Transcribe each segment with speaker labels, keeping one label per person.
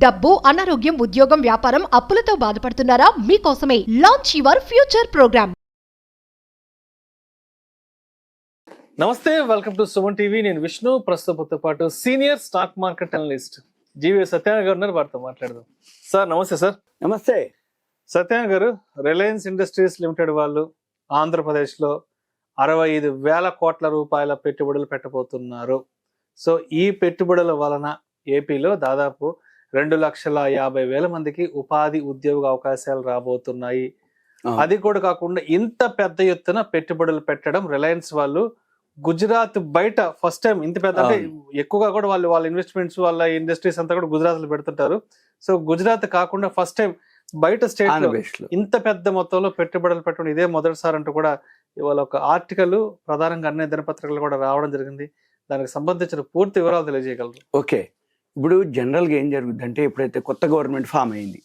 Speaker 1: డబ్బు, అనారోగ్యం, ఉద్యోగం, వ్యాపారం, అప్పులతో బాధపడుతున్నారా? మీకోసమే లాంచ్ యువర్ ఫ్యూచర్ ప్రోగ్రామ్.
Speaker 2: నమస్తే, వెల్కమ్ టు సుమన్ టీవీ. నేను విష్ణు. ప్రస్తుతంతో పాటు senior stock market analyst GVS Satyanarayana గారు ఉన్నారు. వారితో మాట్లాడదాం. సార్ నమస్తే. సార్
Speaker 3: నమస్తే.
Speaker 2: సత్యనారాయణ గారు, రిలయన్స్ ఇండస్ట్రీస్ లిమిటెడ్ వాళ్ళు ఆంధ్రప్రదేశ్లో 65,000 కోట్ల రూపాయల పెట్టుబడులు పెట్టబోతున్నారు. సో ఈ పెట్టుబడుల వలన ఏపీలో దాదాపు 2,50,000 మందికి ఉపాధి ఉద్యోగ అవకాశాలు రాబోతున్నాయి. అది కూడా కాకుండా ఇంత పెద్ద ఎత్తున పెట్టుబడులు పెట్టడం రిలయన్స్ వాళ్ళు గుజరాత్ బయట ఫస్ట్ టైం ఇంత పెద్ద, అంటే ఎక్కువగా కూడా వాళ్ళ ఇన్వెస్ట్మెంట్స్, వాళ్ళ ఇండస్ట్రీస్ అంతా కూడా గుజరాత్ లో పెడుతుంటారు. సో గుజరాత్ కాకుండా ఫస్ట్ టైం బయట స్టేట్ లో ఇంత పెద్ద మొత్తంలో పెట్టుబడులు పెట్టడం ఇదే మొదటిసారి అంటూ కూడా ఇవాళ ఒక ఆర్టికల్ ప్రధానంగా అన్ని దినపత్రికలు కూడా రావడం జరిగింది. దానికి సంబంధించిన పూర్తి వివరాలు తెలియజేయగలరు?
Speaker 3: ఓకే, ఇప్పుడు జనరల్గా ఏం జరుగుతుంది అంటే, ఎప్పుడైతే కొత్త గవర్నమెంట్ ఫామ్ అయింది,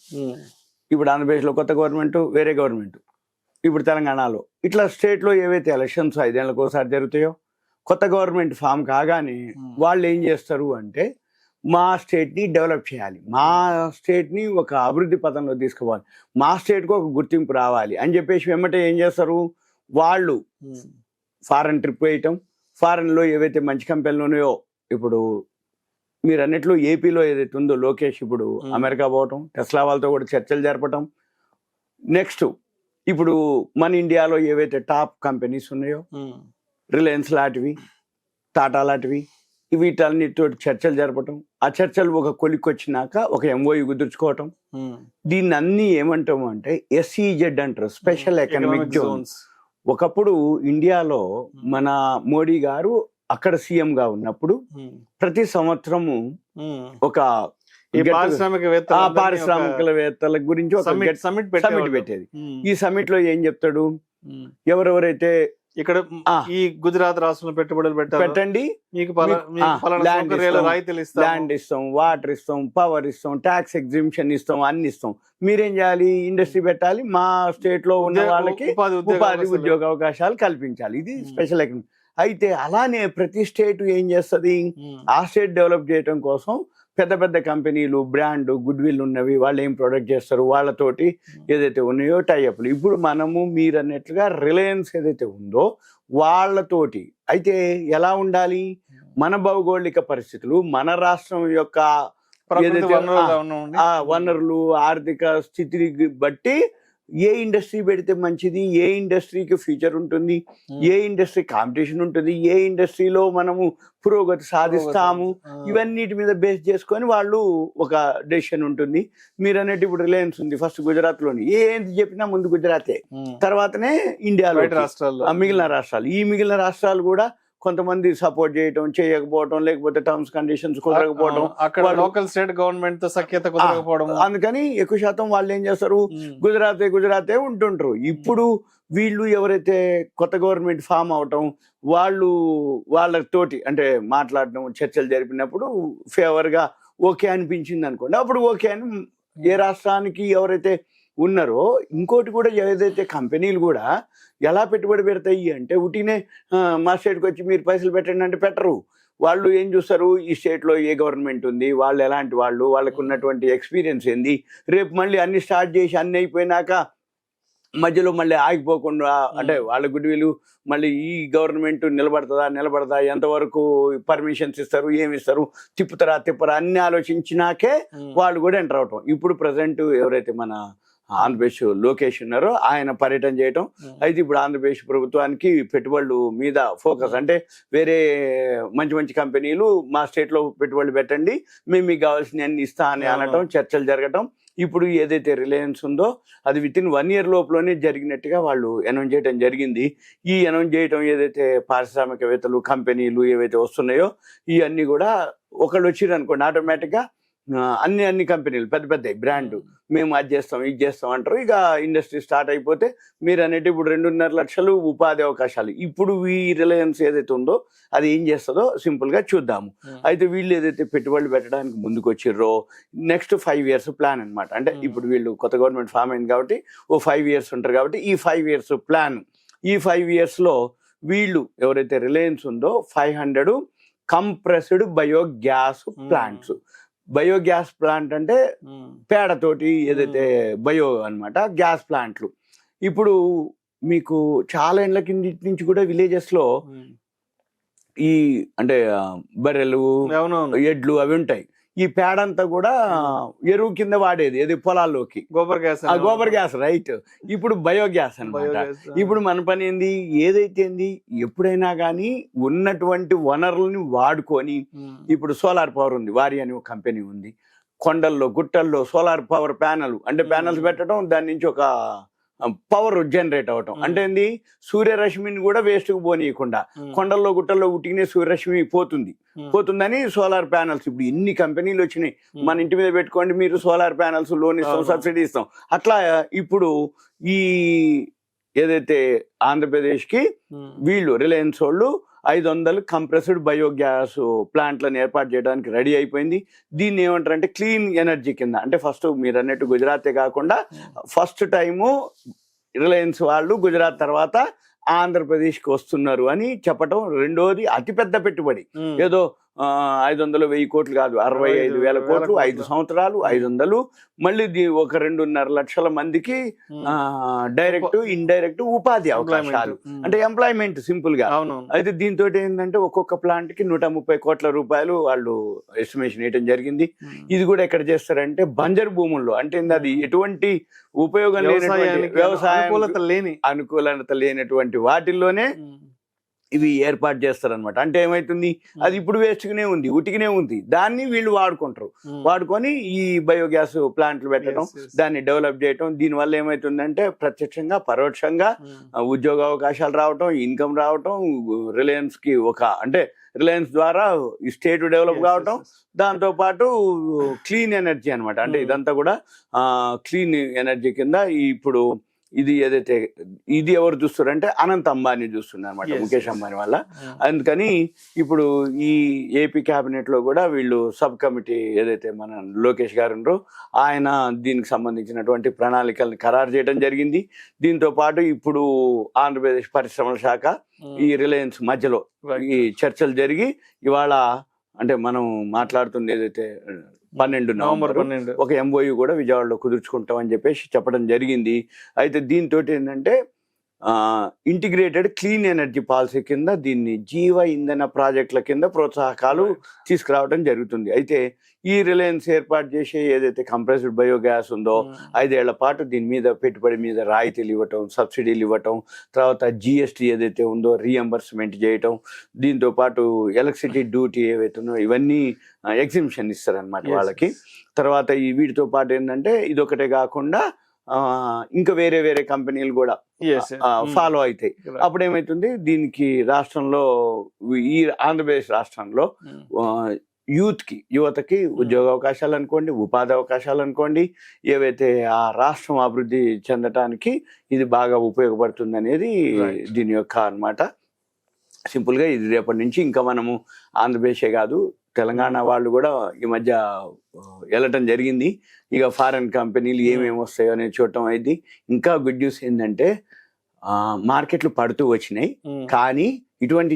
Speaker 3: ఇప్పుడు ఆంధ్రప్రదేశ్లో కొత్త గవర్నమెంట్, వేరే గవర్నమెంట్, ఇప్పుడు తెలంగాణలో ఇట్లా స్టేట్లో ఏవైతే ఎలక్షన్స్ 5 ఏళ్ళకి ఒకసారి జరుగుతాయో, కొత్త గవర్నమెంట్ ఫామ్ కాగానే వాళ్ళు ఏం చేస్తారు అంటే, మా స్టేట్ని డెవలప్ చేయాలి, మా స్టేట్ని ఒక అభివృద్ధి పథంలో తీసుకుపోవాలి, మా స్టేట్కి ఒక గుర్తింపు రావాలి అని చెప్పేసి వెంబటే ఏం చేస్తారు, వాళ్ళు ఫారెన్ ట్రిప్ వేయటం, ఫారెన్లో ఏవైతే మంచి కంపెనీలు ఉన్నాయో, ఇప్పుడు మీరు అన్నిట్లో ఏపీలో ఏదైతే ఉందో లోకేష్ ఇప్పుడు అమెరికా పోవటం, టెస్లా వాళ్ళతో కూడా చర్చలు జరపటం, నెక్స్ట్ ఇప్పుడు మన ఇండియాలో ఏవైతే టాప్ కంపెనీస్ ఉన్నాయో, రిలయన్స్ లాంటివి, టాటా లాంటివి, వీటన్నిటితో చర్చలు జరపటం, ఆ చర్చలు ఒక కొలిక్కి వచ్చినాక ఒక MOU కుదుర్చుకోవటం, దీన్ని అన్ని ఏమంటాము అంటే SEZ అంటారు, స్పెషల్ ఎకనామిక్ జోన్స్. ఒకప్పుడు ఇండియాలో మన మోడీ గారు అక్కడ CM గా ఉన్నప్పుడు ప్రతి సంవత్సరము ఒక పారిశ్రామికవేత్తల గురించి ఒక సమిట్ పెట్టేది. ఈ సమిట్ లో ఏం చెప్తాడు, ఎవరెవరైతే
Speaker 2: ఇక్కడ ఈ గుజరాత్ రాష్ట్రంలో పెట్టుబడులు పెట్టండి, మీకు
Speaker 3: ల్యాండ్ ఇస్తాం, వాటర్ ఇస్తాం, పవర్ ఇస్తాం, ట్యాక్స్ ఎగ్జిబిషన్ ఇస్తాం, అన్ని ఇస్తాం, మీరేం చేయాలి, ఇండస్ట్రీ పెట్టాలి, మా స్టేట్ లో ఉన్న వాళ్ళకి ఉపాధి ఉద్యోగ అవకాశాలు కల్పించాలి. ఇది స్పెషల్ ఎకనామిక్. అయితే అలానే ప్రతి స్టేట్ ఏం చేస్తుంది, ఆ స్టేట్ డెవలప్ చేయడం కోసం పెద్ద పెద్ద కంపెనీలు, బ్రాండ్, గుడ్ విల్ ఉన్నవి, వాళ్ళు ఏం ప్రొడక్ట్ చేస్తారు, వాళ్ళతోటి ఏదైతే ఉన్నాయో టైఅప్లు. ఇప్పుడు మనము మీరు అన్నట్లుగా రిలయన్స్ ఏదైతే ఉందో వాళ్ళతోటి అయితే ఎలా ఉండాలి, మన భౌగోళిక పరిస్థితులు, మన రాష్ట్రం యొక్క ఏదైతే వనరులు, ఆర్థిక స్థితిని బట్టి ఏ ఇండస్ట్రీ పెడితే మంచిది, ఏ ఇండస్ట్రీకి ఫ్యూచర్ ఉంటుంది, ఏ ఇండస్ట్రీ కాంపిటీషన్ ఉంటుంది, ఏ ఇండస్ట్రీలో మనము పురోగతి సాధిస్తాము, ఇవన్నిటి మీద బేస్ చేసుకొని వాళ్ళు ఒక డెసిషన్ ఉంటుంది. మీరు అన్నట్టు ఇప్పుడు రిలయన్స్ ఉంది, ఫస్ట్ గుజరాత్ లోని ఏంటి చెప్పినా ముందు గుజరాతే, తర్వాతనే ఇండియాలో మిగిలిన రాష్ట్రాలు. ఈ మిగిలిన రాష్ట్రాలు కూడా కొంతమంది సపోర్ట్ చేయటం, చేయకపోవటం, లేకపోతే టర్మ్స్ కండిషన్స్ కుదరకపోవడం,
Speaker 2: లోకల్ స్టేట్ గవర్నమెంట్ తో సఖ్యత కుదరకపోవడం,
Speaker 3: అందుకని ఎక్కువ శాతం వాళ్ళు ఏం చేస్తారు, గుజరాతే ఉంటుంటారు. ఇప్పుడు వీళ్ళు ఎవరైతే కొత్త గవర్నమెంట్ ఫామ్ అవటం, వాళ్ళతోటి అంటే మాట్లాడడం, చర్చలు జరిపినప్పుడు ఫేవర్ గా ఓకే అనిపించింది అనుకోండి, అప్పుడు ఓకే అని ఏ రాష్ట్రానికి ఎవరైతే ఉన్నారో. ఇంకోటి కూడా ఏదైతే కంపెనీలు కూడా ఎలా పెట్టుబడి పెడతాయి అంటే, ఉటినే మా స్టేట్కి వచ్చి మీరు పైసలు పెట్టండి అంటే పెట్టరు. వాళ్ళు ఏం చూస్తారు, ఈ స్టేట్లో ఏ గవర్నమెంట్ ఉంది, వాళ్ళు ఎలాంటి వాళ్ళు, వాళ్ళకు ఉన్నటువంటి ఎక్స్పీరియన్స్ ఏంది, రేపు మళ్ళీ అన్ని స్టార్ట్ చేసి అన్ని అయిపోయినాక మధ్యలో మళ్ళీ ఆగిపోకుండా, అంటే వాళ్ళ గుడ్ విల్ మళ్ళీ ఈ గవర్నమెంట్ నిలబడదా, ఎంతవరకు పర్మిషన్స్ ఇస్తారు, ఏమి ఇస్తారు, తిప్పరా అన్ని ఆలోచించినాకే వాళ్ళు కూడా ఎంటర్ అవటం. ఇప్పుడు ప్రజెంట్ ఎవరైతే మన ఆంధ్రప్రదేశ్ లోకేష్ ఉన్నారో ఆయన పర్యటన చేయటం. అయితే ఇప్పుడు ఆంధ్రప్రదేశ్ ప్రభుత్వానికి పెట్టుబడులు మీద ఫోకస్, అంటే వేరే మంచి కంపెనీలు మా స్టేట్లో పెట్టుబడులు పెట్టండి, మేము మీకు కావాల్సిన అన్ని ఇస్తా అని అనటం, చర్చలు జరగటం. ఇప్పుడు ఏదైతే రిలయన్స్ ఉందో అది వితిన్ 1 year లోపలనే జరిగినట్టుగా వాళ్ళు అనౌన్స్ చేయడం జరిగింది. ఈ అనౌన్స్ చేయటం ఏదైతే పారిశ్రామికవేత్తలు, కంపెనీలు ఏవైతే వస్తున్నాయో ఇవన్నీ కూడా ఒకళ్ళు వచ్చిర్రు అనుకోండి, ఆటోమేటిక్గా అన్ని కంపెనీలు పెద్ద బ్రాండ్, మేము అది చేస్తాం ఇది చేస్తాం అంటారు. ఇక ఇండస్ట్రీ స్టార్ట్ అయిపోతే మీరు అనేది ఇప్పుడు 2.5 లక్షలు ఉపాధి అవకాశాలు. ఇప్పుడు ఈ రిలయన్స్ ఏదైతే ఉందో అది ఏం చేస్తుందో సింపుల్ గా చూద్దాము. అయితే వీళ్ళు ఏదైతే పెట్టుబడులు పెట్టడానికి ముందుకు వచ్చిర్రో, నెక్స్ట్ 5 years ప్లాన్ అనమాట. అంటే ఇప్పుడు వీళ్ళు కొత్త గవర్నమెంట్ ఫామ్ అయింది కాబట్టి ఓ 5 years ఉంటారు కాబట్టి ఈ 5 years ప్లాన్, ఈ 5 years లో వీళ్ళు ఎవరైతే రిలయన్స్ ఉందో 500 compressed biogas plants, biogas plant అంటే పేడతోటి ఏదైతే బయో అన్నమాట గ్యాస్ ప్లాంట్లు. ఇప్పుడు మీకు చాలా ఏళ్ల కింద నుంచి కూడా విలేజెస్ లో ఈ అంటే బర్రెలు ఎడ్లు అవి ఉంటాయి. ఈ పేడంతా కూడా ఎరువు కింద వాడేది ఏది పొలాల్లోకి, గోబర్ గ్యాస్ రైట్. ఇప్పుడు బయోగ్యాస్ అన్నమాట. ఇప్పుడు మన పని ఏంది, ఏదైతే ఎప్పుడైనా కానీ ఉన్నటువంటి వనరులని వాడుకొని, ఇప్పుడు సోలార్ పవర్ ఉంది, వారి అని ఒక కంపెనీ ఉంది, కొండల్లో గుట్టల్లో సోలార్ పవర్ ప్యానల్ అంటే ప్యానల్స్ పెట్టడం, దాని నుంచి ఒక పవర్ జనరేట్ అవటం అంటే ఏంది, సూర్యరశ్మిని కూడా వేస్ట్ కు పోనీయకుండా కొండల్లో గుట్టల్లో ఉట్టినే సూర్యరశ్మి పోతుందని సోలార్ ప్యానల్స్. ఇప్పుడు ఎన్ని కంపెనీలు వచ్చినాయి, మన ఇంటి మీద పెట్టుకోండి మీరు సోలార్ ప్యానల్స్, లోన్ ఇస్తాం, సబ్సిడీ ఇస్తాం. అట్లా ఇప్పుడు ఈ ఏదైతే ఆంధ్రప్రదేశ్ కి వీళ్ళు రిలయన్స్ వాళ్ళు 500 కంప్రెస్డ్ బయోగ్యాస్ ప్లాంట్లను ఏర్పాటు చేయడానికి రెడీ అయిపోయింది. దీన్ని ఏమంటారంటే క్లీన్ ఎనర్జీ కింద. అంటే ఫస్ట్ మీరు అన్నట్టు గుజరాతే కాకుండా ఫస్ట్ టైము రిలయన్స్ వాళ్ళు గుజరాత్ తర్వాత ఆంధ్రప్రదేశ్కి వస్తున్నారు అని చెప్పటం. రెండోది అతిపెద్ద పెట్టుబడి, ఏదో 500-1000 కోట్లు కాదు, 65,000 కోట్లు, 5 సంవత్సరాలు 500, మళ్ళీ ఒక 2.5 లక్షల మందికి డైరెక్ట్ ఇండైరెక్ట్ ఉపాధి అవకాశాలు, అంటే ఎంప్లాయ్మెంట్ సింపుల్ గా. అయితే దీంతో ఏంటంటే ఒక్కొక్క ప్లాంట్ కి 130 కోట్ల రూపాయలు వాళ్ళు ఎస్టిమేషన్ వేయడం జరిగింది. ఇది కూడా ఎక్కడ చేస్తారంటే బంజరు భూముల్లో, అంటే అది ఎటువంటి ఉపయోగం లేనటువంటి వ్యవసాయ అనుకూలత లేనటువంటి వాటిల్లోనే ఇవి ఏర్పాటు చేస్తారనమాట. అంటే ఏమైతుంది, అది ఇప్పుడు వేస్ట్గానే ఉంది, ఉటికినే ఉంది, దాన్ని వీళ్ళు వాడుకొని ఈ బయోగ్యాస్ ప్లాంట్లు పెట్టడం, దాన్ని డెవలప్ చేయటం. దీనివల్ల ఏమైతుందంటే ప్రత్యక్షంగా పరోక్షంగా ఉద్యోగ అవకాశాలు రావటం, ఇన్కమ్ రావటం, రిలయన్స్ కి అంటే రిలయన్స్ ద్వారా ఈ స్టేట్ డెవలప్ కావటం, దాంతో పాటు క్లీన్ ఎనర్జీ అనమాట. అంటే ఇదంతా కూడా క్లీన్ ఎనర్జీ కింద. ఇప్పుడు ఇది ఏదైతే ఇది ఎవరు చూస్తారంటే అనంత్ అంబానీ చూస్తున్నారు అనమాట, ముఖేష్ అంబానీ వల్ల. అందుకని ఇప్పుడు ఈ ఏపీ క్యాబినెట్ లో కూడా వీళ్ళు సబ్ కమిటీ ఏదైతే మన లోకేష్ గారు ఉన్నారో ఆయన దీనికి సంబంధించినటువంటి ప్రణాళికల్ని ఖరారు చేయడం జరిగింది. దీంతో పాటు ఇప్పుడు ఆంధ్రప్రదేశ్ పరిశ్రమల శాఖ ఈ రిలయన్స్ మధ్యలో ఈ చర్చలు జరిగి ఇవాళ అంటే మనం మాట్లాడుతుంది ఏదైతే 12 నవంబర్ ఒక ఎంఓయూ కూడా విజయవాడలో కుదుర్చుకుంటాం అని చెప్పేసి చెప్పడం జరిగింది. అయితే దీంతో ఏంటంటే ఇంటిగ్రేటెడ్ క్లీన్ ఎనర్జీ పాలసీ కింద దీన్ని జీవ ఇంధన ప్రాజెక్టుల కింద ప్రోత్సాహకాలు తీసుకురావడం జరుగుతుంది. అయితే ఈ రిలయన్స్ ఏర్పాటు చేసే ఏదైతే కంప్రెస్డ్ బయోగ్యాస్ ఉందో 5 ఏళ్ల పాటు దీని మీద పెట్టుబడి మీద రాయితీలు ఇవ్వటం, సబ్సిడీలు ఇవ్వటం, తర్వాత జిఎస్టీ ఏదైతే ఉందో రీఎంబర్స్మెంట్ చేయటం, దీంతో పాటు ఎలక్ట్రిసిటీ డ్యూటీ ఏవైతే ఉన్నాయో ఇవన్నీ ఎగ్జిబిషన్ ఇస్తారనమాట వాళ్ళకి. తర్వాత ఈ వీటితో పాటు ఏంటంటే ఇదొకటే కాకుండా ఇంకా వేరే కంపెనీలు కూడా ఫాలో అవుతాయి. అప్పుడు ఏమైతుంది, దీనికి రాష్ట్రంలో ఈ ఆంధ్రప్రదేశ్ రాష్ట్రంలో యువతకి ఉద్యోగ అవకాశాలు అనుకోండి, ఉపాధి అవకాశాలు అనుకోండి, ఏవైతే ఆ రాష్ట్రం అభివృద్ధి చెందటానికి ఇది బాగా ఉపయోగపడుతుంది అనేది దీని యొక్క అన్నమాట. సింపుల్ గా ఇది రేపటి నుంచి ఇంకా మనము ఆంధ్రప్రదేశే కాదు తెలంగాణ వాళ్ళు కూడా ఈ మధ్య వెళ్ళటం జరిగింది. ఇక ఫారెన్ కంపెనీలు ఏమేమి వస్తాయో అనేది చూడటం అయింది. ఇంకా గుడ్ న్యూస్ ఏంటంటే మార్కెట్లు పడుతూ వచ్చినాయి, కానీ ఇటువంటి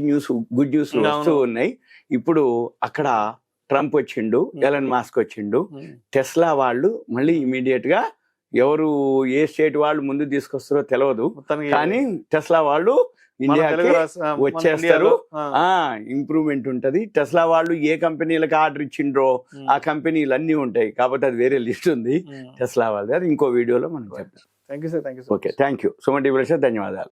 Speaker 3: గుడ్ న్యూస్ వస్తూ ఉన్నాయి. ఇప్పుడు అక్కడ ట్రంప్ వచ్చిండు, ఎలన్ మాస్క్ వచ్చిండు, టెస్లా వాళ్ళు మళ్ళీ ఇమీడియట్ గా ఎవరు ఏ స్టేట్ వాళ్ళు ముందు తీసుకొస్తారో తెలియదు, కానీ టెస్లా వాళ్ళు ఇండియాకి వచ్చేస్తారు. ఇంప్రూవ్మెంట్ ఉంటది. టెస్లా వాళ్ళు ఏ కంపెనీలకు ఆర్డర్ ఇచ్చిండ్రో ఆ కంపెనీలు అన్ని ఉంటాయి, కాబట్టి అది వేరే లిస్ట్ ఉంది టెస్లా వాళ్ళది. అది ఇంకో వీడియోలో మనం చెప్తాం.
Speaker 2: Thank you sir.
Speaker 3: Okay, thank you. Suman TV ధన్యవాదాలు.